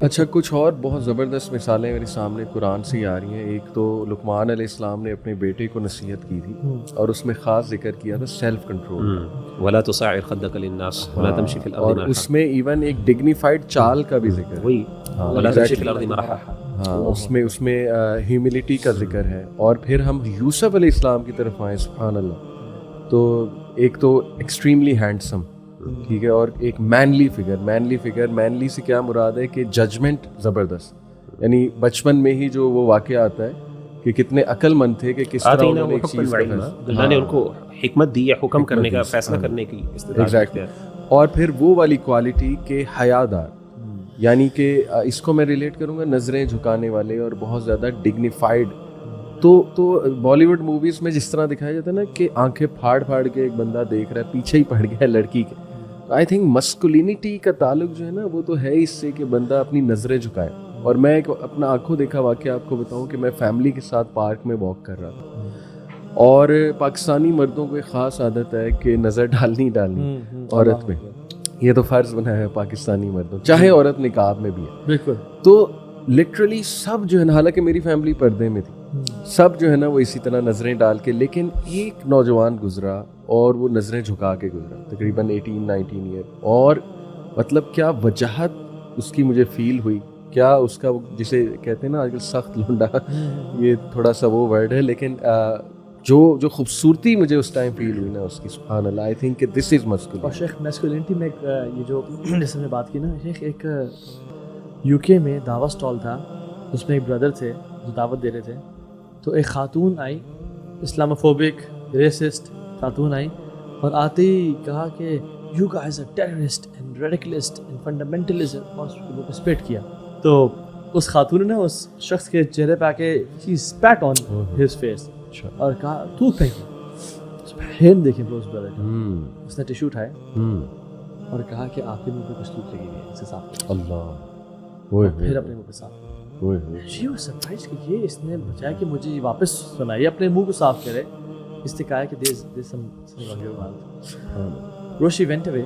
اچھا، کچھ اور بہت زبردست مثالیں میرے سامنے قرآن سے ہی آ رہی ہیں. ایک تو لقمان علیہ السلام نے اپنے بیٹے کو نصیحت کی تھی اور اس میں خاص ذکر کیا تھا سیلف کنٹرول. ولا تصعر خدك للناس ولا تمشي في الارض اور مرحا. اس میں ایون ایک ڈگنیفائڈ چال کا بھی ذکر ہے. وہی ولا تمشي في الارض مرحا. ہاں، اس میں ہیوملٹی کا ذکر ہے. اور پھر ہم یوسف علیہ السلام کی طرف آئیں، سبحان اللہ. تو ایک تو ایکسٹریملی ہینڈسم، ٹھیک ہے، اور ایک مینلی فگر. مینلی سے کیا مراد ہے کہ ججمنٹ زبردست. یعنی بچپن میں ہی جو وہ واقعہ آتا ہے کہ کتنے عقل مند تھے کہ کس طرح انہوں نے ایک چیز کا اللہ نے ان کو حکمت دی ہے حکم کرنے کا، فیصلہ کرنے کی استطاعت. اور پھر وہ والی کوالٹی کہ حیادار، یعنی کہ اس کو میں ریلیٹ کروں گا نظریں جھکانے والے اور بہت زیادہ ڈگنیفائڈ. تو بالی ووڈ موویز میں جس طرح دکھایا جاتا ہے نا کہ آنکھیں پھاڑ کے ایک بندہ دیکھ رہا ہے، پیچھے ہی پڑ گیا ہے لڑکی کے. آئی تھنک مسکولینٹی کا تعلق جو ہے نا وہ تو ہے اس سے کہ بندہ اپنی نظریں جھکائے. اور میں ایک اپنا آنکھوں دیکھا واقعہ آپ کو بتاؤں کہ میں فیملی کے ساتھ پارک میں واک کر رہا تھا، اور پاکستانی مردوں کو ایک خاص عادت ہے کہ نظر ڈالنی عورت میں. یہ تو فرض بنا ہے پاکستانی مردوں، چاہے عورت نقاب میں بھی ہے. بالکل. تو لٹرلی سب جو ہے نا، حالانکہ میری فیملی پردے میں تھی، سب جو ہے نا وہ اسی طرح نظریں ڈال کے، لیکن ایک نوجوان گزرا اور وہ نظریں جھکا کے گزرا، تقریباً 18-19 ایئر. اور مطلب کیا وجاہت اس کی مجھے فیل ہوئی، کیا اس کا جسے کہتے ہیں نا آج کل سخت لونڈا، یہ تھوڑا سا وہ ورڈ ہے، لیکن جو خوبصورتی مجھے اس ٹائم فیل ہوئی نا اس کی، سبحان اللہ. آئی تھنک کہ دس از مسکولینٹی. اور شیخ میسکولینٹی میں یہ جو جیسے میں بات کی نا شیخ، ایک یو کے میں دعوت اسٹال تھا، اس میں ایک بردر تھے جو دعوت دے رہے تھے. تو ایک خاتون آئی، اسلاموفوبک ریسسٹ خاتون آئی، اور آتے ہی کہا کہ you guys are terrorist and radicalist and fundamentalist, اور وہ اسپیٹ کیا. تو اس خاتون نے اس شخص کے چہرے پہ آ کے شی اسپیٹ آن ہز فیس اور کہا تو پھینک دیکھیں اس بردر کا. اس نے ٹیشو اٹھائے اور کہا کہ آپ کے منہ پہ کچھ تھوک لگی ہوئی ہے، اسے صاف کریں. اللہ. پھر اپنے منہ پہ صاف. شی واز سرپرائز کہ یہ اس نے بچایا کہ مجھے یہ واپس سنائے، اپنے منہ کو صاف کرے. اس نے کہا کہ دیر سم bro she went away.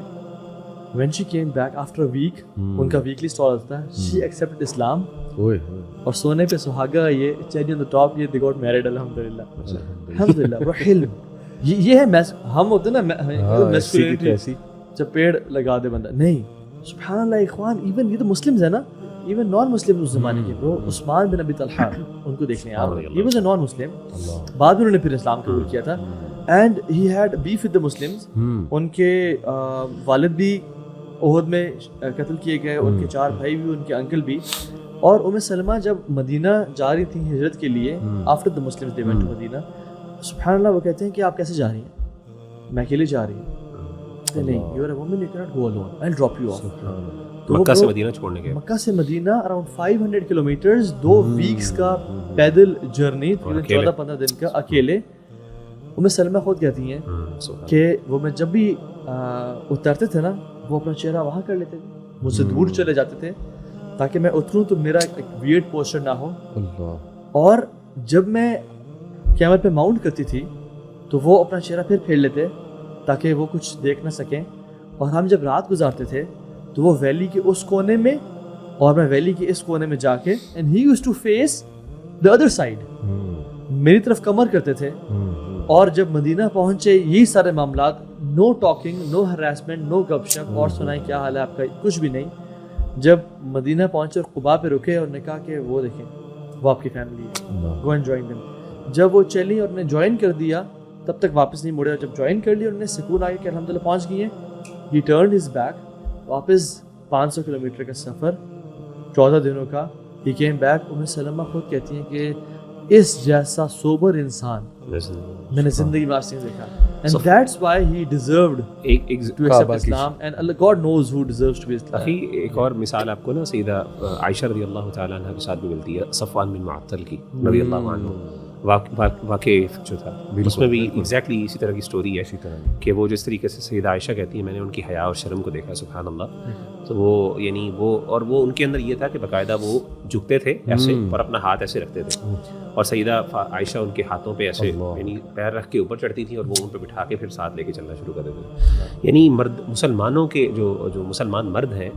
When she came back after a week, ان کا ویکلی اسٹال ہوتا ہے، she accepted Islam. اور سونے پہ سہاگا، یہ چیری آن دا ٹاپ، یہ they got married الحمدللہ. الحمدللہ bro حلم یہ ہے. ہم ہوتے ہیں نا میسکولینٹی، جب پیڑ لگا دے بندہ، نہیں سبحان اللہ اخوان. ایون یہ تو مسلمز ہیں نا، ایون نان مسلم اس زمانے کے برو، عثمان بن ابی طلحہ، ان کو دیکھ لیں آپ، یہ واز اے نان مسلم. بعد میں انہوں نے پھر اسلام قبول کیا تھا. And he had beef with the Muslims. ان کے والد بھی احد میں قتل کیے گئے، ان کے 4 بھائی بھی، ان کے انکل بھی. اور ام سلمہ جب مدینہ جا رہی تھیں ہجرت کے لیے، after the Muslims they went to Medina, سبحان اللہ وہ کہتے ہیں کہ آپ کیسے جا رہی ہیں؟ میں اکیلے جا رہی ہوں. نہیں، you are a woman, you can't go alone, I will drop you off. Mecca سے مدینہ چھوڑنے کے، مکہ سے مدینہ اراؤنڈ 500 کلومیٹرز، 2 ویکس کا پیدل جرنی، 14-15 دن کا اکیلے. ام سلمہ خود کہتی ہیں کہ وہ میں جب بھی اترتے تھے نا، وہ اپنا چہرہ وہاں کر لیتے تھے، مجھ سے دور چلے جاتے تھے تاکہ میں اتروں تو میرا ایک ویئرڈ پوسچر نہ ہو. اور جب میں کیمل پہ ماؤنٹ کرتی تھی تو وہ اپنا چہرہ پھر پھیر لیتے تاکہ وہ کچھ دیکھ نہ سکیں. اور ہم جب رات گزارتے تھے تو وہ ویلی کے اس کونے میں اور میں ویلی کے اس کونے میں جا کے، and he used to face the other side, میری طرف کمر کرتے تھے. اور جب مدینہ پہنچے یہی سارے معاملات، نو ٹاکنگ، نو ہراسمنٹ، نو گپ شپ، اور سنائیں کیا حال ہے آپ کا، کچھ بھی نہیں. جب مدینہ پہنچے اور قباء پہ رکے اور نے کہا کہ وہ دیکھیں وہ آپ کی فیملی ہے، گو اینڈ جوائن دیم. جب وہ چلی اور نے جوائن کر دیا تب تک واپس نہیں مڑے، اور جب جوائن کر لیا انہوں نے سکون آگے کہ الحمدللہ پہنچ گئی ہیں. ہی ٹرنڈ ہز بیک، واپس 500 کلومیٹر کا سفر 14 دنوں کا. He came back. ام سلمہ خود کہتی ہیں کہ اس جیسا سوبر انسان میں نے زندگی میں آج نہیں دیکھا. And that's why he deserved to accept Islam, and Allah God knows who deserves to be Islam. ایک اور مثال آپ کو نا سیدہ عائشہ رضی اللہ تعالیٰ عنہ کے ساتھ بھی ملتی ہے، صفوان بن معطل کی رضی اللہ عنہ. واقع جو تھا اس میں بھی ایگزیکٹلی اسی طرح کی سٹوری ہے کہ وہ جس طریقے سے سیدہ عائشہ کہتی ہیں میں نے ان کی حیا اور شرم کو دیکھا سبحان اللہ. تو وہ یعنی وہ ان کے اندر یہ تھا کہ باقاعدہ وہ جھکتے تھے ایسے اور اپنا ہاتھ ایسے رکھتے تھے اور سیدہ عائشہ ان کے ہاتھوں پہ ایسے یعنی پیر رکھ کے اوپر چڑھتی تھی اور وہ ان پہ بٹھا کے پھر ساتھ لے کے چلنا شروع کر دیتے تھے. یعنی مسلمانوں کے جو مسلمان مرد ہیں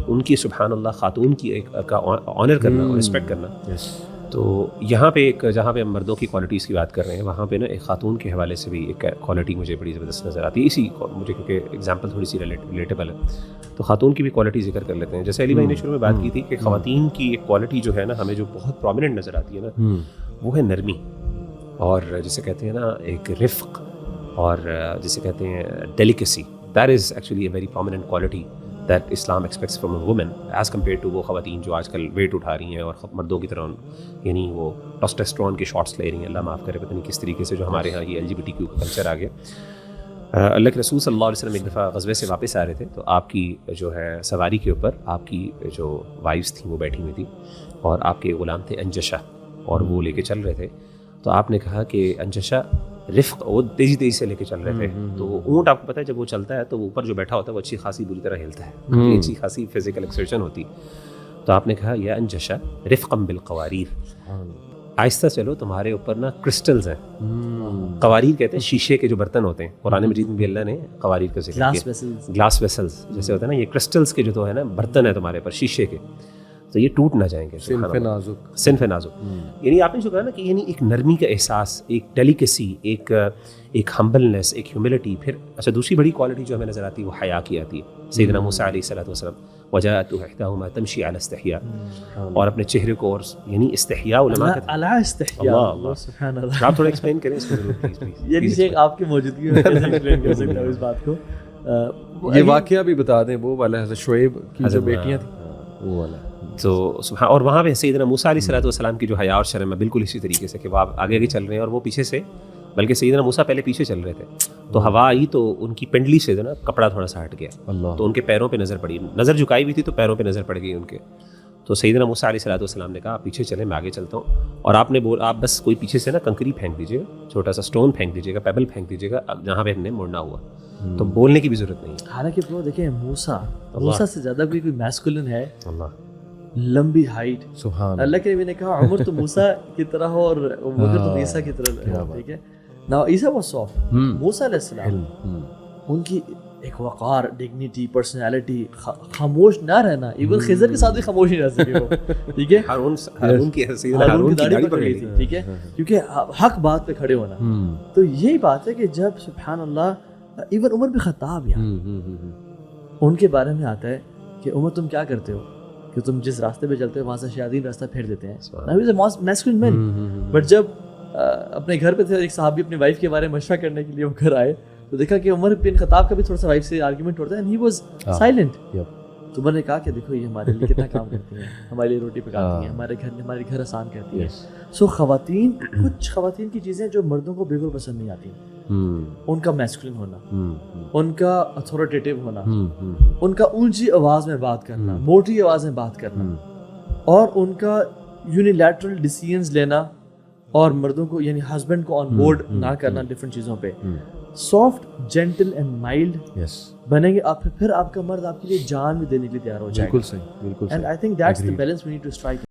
ان کی سبحان اللہ خاتون کی ایک کا آنر کرنا اور رسپیکٹ کرنا. تو یہاں پہ ایک جہاں پہ ہم مردوں کی کوالٹیز کی بات کر رہے ہیں وہاں پہ نا ایک خاتون کے حوالے سے بھی ایک کوالٹی مجھے بڑی زبردست نظر آتی ہے. اسی مجھے کیونکہ ایگزامپل تھوڑی سی ریلیٹیبل ہے تو خاتون کی بھی کوالٹی ذکر کر لیتے ہیں. جیسے علی بھائی نے شروع میں بات کی تھی کہ خواتین کی ایک کوالٹی جو ہے نا ہمیں جو بہت پرومیننٹ نظر آتی ہے نا وہ ہے نرمی اور جسے کہتے ہیں نا ایک رفق اور جسے کہتے ہیں delicacy. That is actually a very prominent quality that Islam expects from a woman as compared to وہ خواتین جو آج کل ویٹ اٹھا رہی ہیں اور مردوں کی طرح یعنی وہ ٹیسٹوسٹرون کے شاٹس لے رہی ہیں. اللہ معاف کرے پتہ نہیں کس طریقے سے جو ہمارے ہاں یہ LGBTQ کا کلچر آ گیا. اللہ کے رسول صلی اللہ علیہ وسلم ایک دفعہ غزوے سے واپس آ رہے تھے تو آپ کی جو ہے سواری کے اوپر آپ کی جو وائفس تھیں وہ بیٹھی ہوئی تھی اور آپ کے غلام تھے انجشا اور وہ لے کے چل رہے تھے. تو آپ نے کہا کہ انجشا رفق وہ تیزی سے لے کے چل رہے تھے. تو اونٹ آپ کو پتہ ہے جب وہ چلتا ہے تو وہ اوپر جو بیٹھا ہوتا ہے وہ اچھی خاصی بری طرح ہلتا ہے اچھی خاصی فزیکل ایکسرشن ہوتی. تو آپ نے کہا یا انجشا رفقا بالقواریر آہستہ چلو تمہارے اوپر نا کرسٹلز ہیں. قواریر کہتے ہیں شیشے کے جو برتن ہوتے ہیں. قرآن مجید میں بھی اللہ نے قواریر کا ذکر کیا گلاس ویسلز جیسے ہوتا ہے نا یہ کرسٹلز کے جو تو ہے نا برتن ہے تمہارے اوپر شیشے کے تو یہ ٹوٹ نہ جائیں گے. صنف نازک یعنی آپ نے جو کہا نا کہ یعنی ایک نرمی کا احساس ایک ڈیلیکیسی ایک ہمبلنس ایک ہیوملٹی. پھر اچھا دوسری بڑی کوالٹی جو ہمیں نظر آتی ہے وہ حیا کی آتی ہے. سیدنا موسیٰ علیہ الصلوۃ والسلام وجاءت احداہما تمشی علی استحیاء اور اپنے چہرے کو اور یعنی استحیاء علماء علی استحیاء اللہ سبحان اللہ. آپ تھوڑا ایکسپلین کریں اس کو ضرور پلیز. یعنی شیخ آپ کی موجودگی میں کیسے ایکسپلین کر سکتا ہوں اس بات کو. یہ واقعہ بھی بتا دیں وہ والا حضرت شعیب کی جو بیٹیاں تھیں وہ والا. تو اور وہاں پہ سیدنا موسیٰ علیہ الصلوۃ والسلام کی جو حیا اور شرم ہے بالکل اسی طریقے سے کہ وہ آگے آگے چل رہے ہیں اور وہ پیچھے سے بلکہ سیدنا موسیٰ پہلے پیچھے چل رہے تھے تو ہوا آئی تو ان کی پنڈلی سے نا کپڑا تھوڑا سا ہٹ گیا تو ان کے پیروں پہ نظر پڑی. نظر جھکائی ہوئی تھی تو پیروں پہ نظر پڑ گئی ان کے. تو سیدنا موسیٰ علیہ الصلوۃ والسلام نے کہا آپ پیچھے چلیں میں آگے چلتا ہوں اور آپ نے آپ بس کوئی پیچھے سے نا کنکری پھینک دیجیے گا چھوٹا سا اسٹون پھینک دیجیے گا پیبل پھینک دیجیے گا جہاں پہ ہم نے مڑنا ہوا تو بولنے کی بھی ضرورت نہیں. حالانکہ برو دیکھیں موسیٰ سے زیادہ کوئی میسکولن ہے لمبی ہائٹ. اللہ کے نبی نے کہا عمر تو موسیٰ کی طرح ہو اور بکر تو عیسیٰ کی طرح. ٹھیک ہے نا عیسیٰ واز سافٹ. موسیٰ علیہ السلام ان کی ایک وقار ڈگنیٹی پرسنالٹی خاموش نہ رہنا. ایون خضر کے ساتھ بھی خاموش نہیں رہ سکے وہ. ٹھیک ہے ہارون کی داڑھی پکڑ لی تھی. ٹھیک ہے کیونکہ حق بات پہ کھڑے ہونا. تو یہی بات ہے کہ جب سبحان اللہ ایون عمر بن خطاب ان کے بارے میں آتا ہے کہ عمر تم کیا کرتے ہو کہ تم جس راستے پہ چلتے ہو وہاں سے شیاطین راستہ پھیر دیتے ہیں. بٹ جب اپنے گھر پہ تھے ایک صحابی اپنی وائف کے بارے میں مشورہ کرنے کے لیے وہ گھر آئے تو دیکھا کہ عمر بن خطاب کا بھی تھوڑا سا وائف سے آرگیومنٹ ہوتا ہے اینڈ ہی واز سائلنٹ. تو عمر نے کہا کہ دیکھو یہ ہمارے لیے کتنا کام کرتی ہیں ہمارے لیے روٹی پکاتی ہیں ہمارے گھر آسان کرتی ہیں. سو خواتین کچھ خواتین کی چیزیں جو مردوں کو بالکل پسند نہیں آتی ان کا میسکولن ہونا ان کا اتھارٹیٹیو ہونا ان کا اونچی آواز میں بات کرنا موٹی آواز میں بات کرنا اور ان کا یونیلیٹرل ڈیسیژنز لینا اور مردوں کو یعنی ہسبینڈ کو آن بورڈ نہ کرنا ڈفرینٹ چیزوں پہ. سافٹ جینٹل اینڈ مائلڈ بنیں گے آپ پھر آپ کا مرد آپ کے لیے جان بھی دینے کے لیے تیار ہو جائے گا. بالکل صحیح بالکل. And I think that's the balance we need to strike.